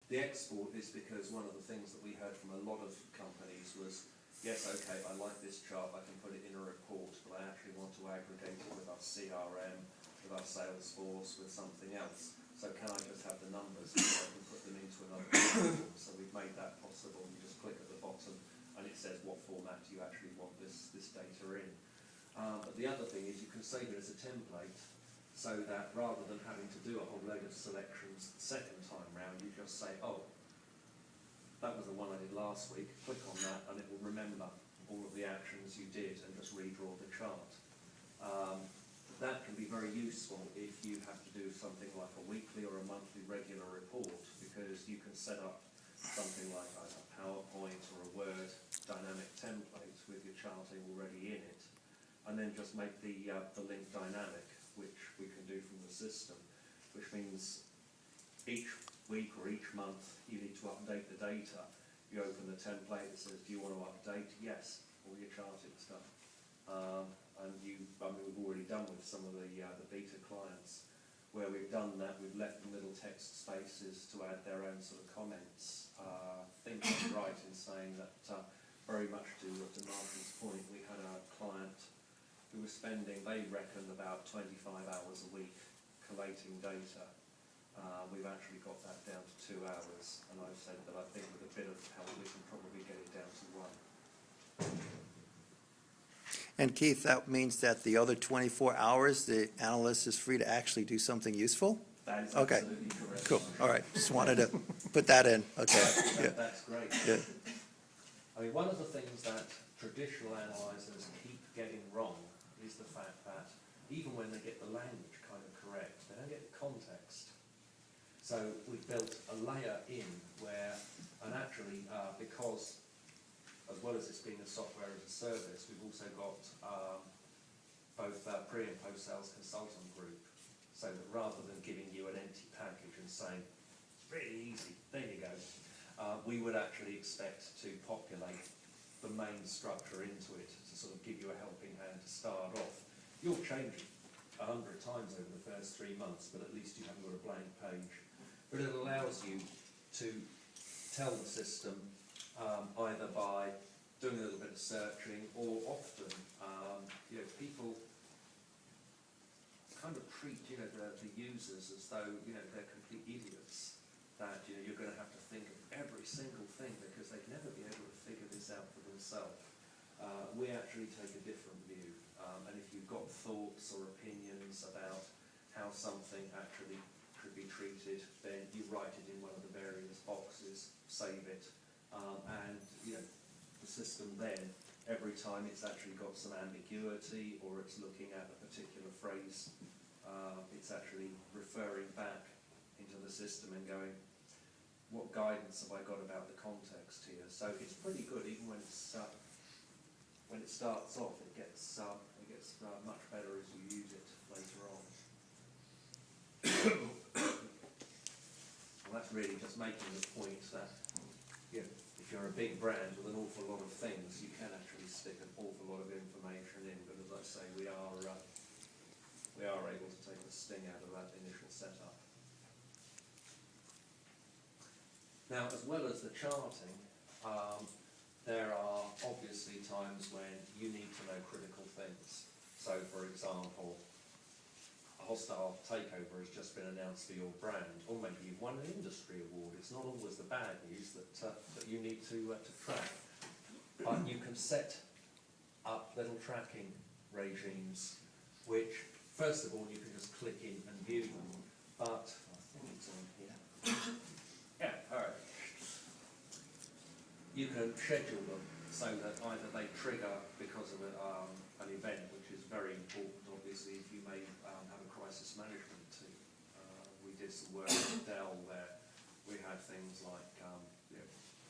The export is because one of the things that we heard from a lot of companies was, yes, okay, I like this chart, I can put it in a report, but I actually want to aggregate it with our CRM, with our Salesforce, with something else. So can I just have the numbers so I can put them into another platform? So we've made that possible. You just click at the bottom and it says what format you actually want this data in. But the other thing is you can save it as a template, so that rather than having to do a whole load of selections the second time round, you just say, oh, that was the one I did last week, click on that and it will remember all of the actions you did and just redraw the chart. That can be very useful if you have to do something like a weekly or a monthly regular report, because you can set up something like a PowerPoint or a Word dynamic template with your charting already in it, and then just make the link dynamic, which we can do from the system, which means each week or each month you need to update the data. You open the template, it says, do you want to update? Yes, all your charting stuff. And we've already done with some of the beta clients where we've done that. We've left them little text spaces to add their own sort of comments. I think I'm right in saying that very much to Martin's point, we had a client who was spending, they reckon, about 25 hours a week collating data. We've actually got that down to 2 hours, and I've said that I think with a bit of help we can probably get it down to 1. And Keith, that means that the other 24 hours, the analyst is free to actually do something useful? That is okay. Absolutely correct. Cool. All right. Just wanted to put that in. Okay. Yeah. That's great. Yeah. I mean, one of the things that traditional analysers keep getting wrong is the fact that even when they get the language kind of correct, they don't get the context. So we've built a layer in where, and actually because as well as this being a software as a service, we've also got both pre and post-sales consultant group, so that rather than giving you an empty package and saying, it's really easy, there you go, we would actually expect to populate the main structure into it to sort of give you a helping hand to start off. You'll change it 100 times over the first 3 months, but at least you haven't got a blank page. But it allows you to tell the system either by doing a little bit of searching, or often, people kind of treat, the users as though, they're complete idiots, that, you're going to have to think of every single thing because they'd never be able to figure this out for themselves. We actually take a different view, and if you've got thoughts or opinions about how something actually could be treated, then you write it in one of the various boxes, save it, and the system then, every time it's actually got some ambiguity or it's looking at a particular phrase, it's actually referring back into the system and going, what guidance have I got about the context here? So it's pretty good, even when it's when it starts off, it gets much better as you use it later on. Well, that's really just making the point that if you're a big brand with an awful lot of things, you can actually stick an awful lot of information in. But as I say, we are able to take the sting out of that initial setup. Now, as well as the charting, there are obviously times when you need to know critical things. So, for example, a hostile takeover has just been announced for your brand, or maybe you've won an industry award. It's not always the bad news that you need to track. But you can set up little tracking regimes, which, first of all, you can just click in and view them. But I think it's on here. Yeah, all right. You can schedule them so that either they trigger because of an event, which is very important, obviously, if you may have a crisis management team. We did some work with Dell where we had things like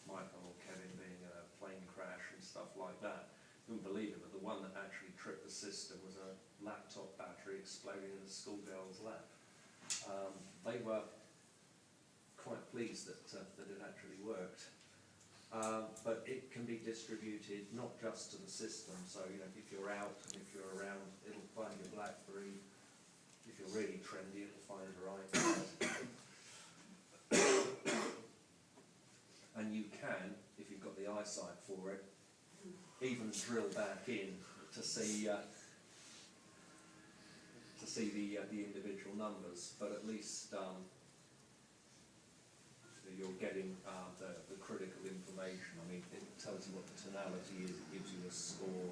Michael or Kevin being in a plane crash and stuff like that. You wouldn't believe it, but the one that actually tripped the system was a laptop battery exploding in a schoolgirl's lap. They were quite pleased that it actually worked. But it can be distributed not just to the system, so if you're out and if you're around, it'll find your BlackBerry. If you're really trendy, it'll find your iPad. can, if you've got the eyesight for it, even drill back in to see the individual numbers, but at least you're getting the critical information. I mean, it tells you what the tonality is, it gives you a score.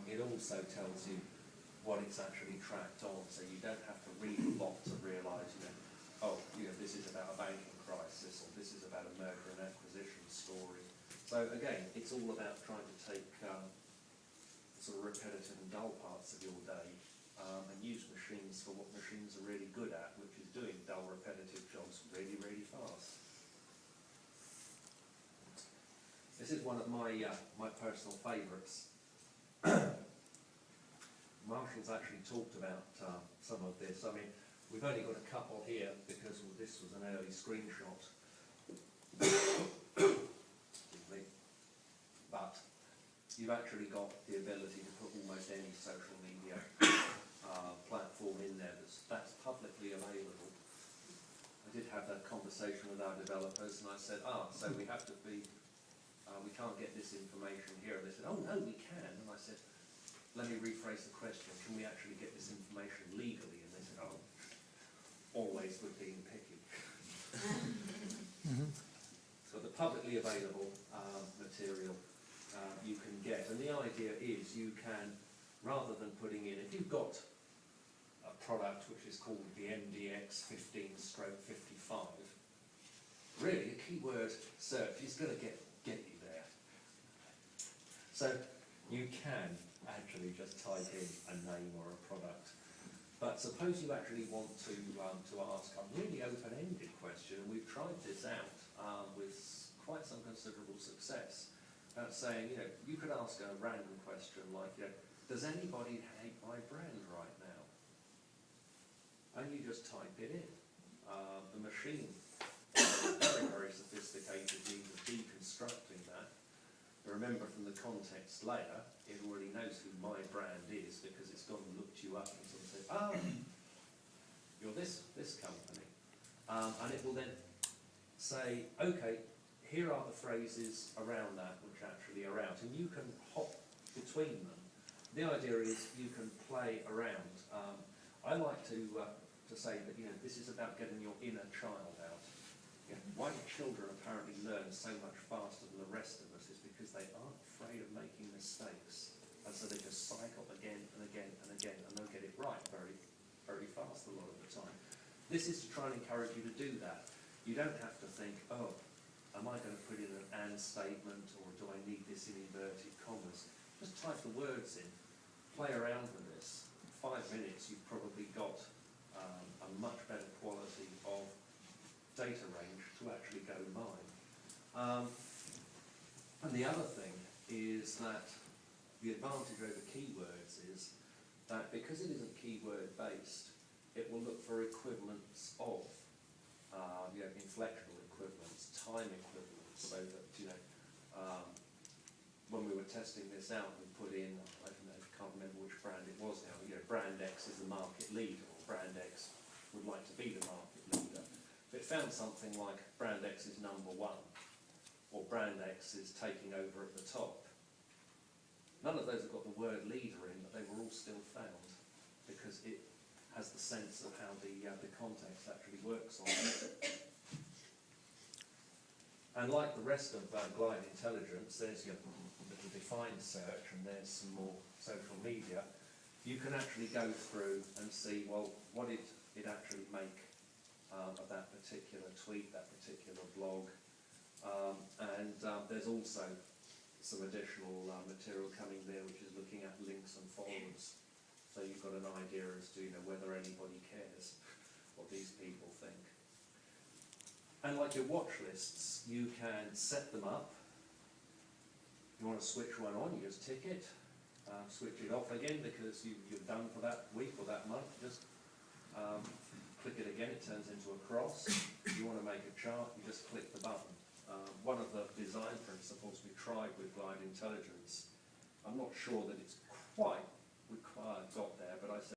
It also tells you what it's actually tracked on, so you don't have to read a lot to realise, this is about a banking crisis, or this is about a merger and acquisition story. So again, it's all about trying to take sort of repetitive and dull parts of your day and use machines for what machines are really good at, which is doing dull, repetitive jobs really, really fast. This is one of my personal favourites. Marshall's actually talked about some of this. I mean, we've only got a couple here because this was an early screenshot. Excuse me. But you've actually got the ability to put almost any social media platform in there that's publicly available. I did have that conversation with our developers, and I said, so we have to be, we can't get this information here. And they said, oh no, we can. And I said, let me rephrase the question, can we actually get this information legally? And they said, always with being picky. So the publicly available material you can get, and the idea is you can, rather than putting in, if you've got a product which is called the MDX 15/55, really a keyword search is going to get you there. So you can actually just type in a name or a product. But suppose you actually want to ask a really open-ended question, and we've tried this out with quite some considerable success, saying, you could ask a random question like, does anybody hate my brand right now? And you just type it in. The machine, very, very sophisticated means of deconstructing that. Remember, from the context layer, it already knows who my brand is because it's gone and looked you up and sort of said, you're this company. And it will then say, okay, here are the phrases around that which actually are out, and you can hop between them. The idea is you can play around. I like to say that this is about getting your inner child out. Why do children apparently learn so much faster than the rest of us is because they aren't afraid of making mistakes, and so they just cycle again and again and again, and they'll get it right very, very fast a lot of the time. This is to try and encourage you to do that. You don't have to think, am I going to put in an and statement, or do I need this in inverted commas? Just type the words in, play around with this. In 5 minutes you've probably got a much better quality of data range to actually go mine. And the other thing is that the advantage over keywords is that because it isn't keyword based, it will look for equivalents of, inflectional equivalents, time equivalents, so that, when we were testing this out, we put in, I can't remember which brand it was now, brand X is the market leader, or brand X would like to be the market leader. If it found something like brand X is number 1, or brand X is taking over at the top, none of those have got the word leader in, but they were all still found, because it has the sense of how the context actually works on it. And like the rest of Glide Intelligence, there's your little defined search, and there's some more social media. You can actually go through and see, well, what did it actually make of that particular tweet, that particular blog. And there's also some additional material coming there, which is looking at links and forums. So you've got an idea as to whether anybody cares what these people think. And like your watch lists, you can set them up. You want to switch one on, you just tick it. Switch it off again because you're done for that week or that month. Just click it again, it turns into a cross. You want to make a chart, you just click the button. One of the design principles we tried with Glide Intelligence, I'm not sure that it's quite got there, but I said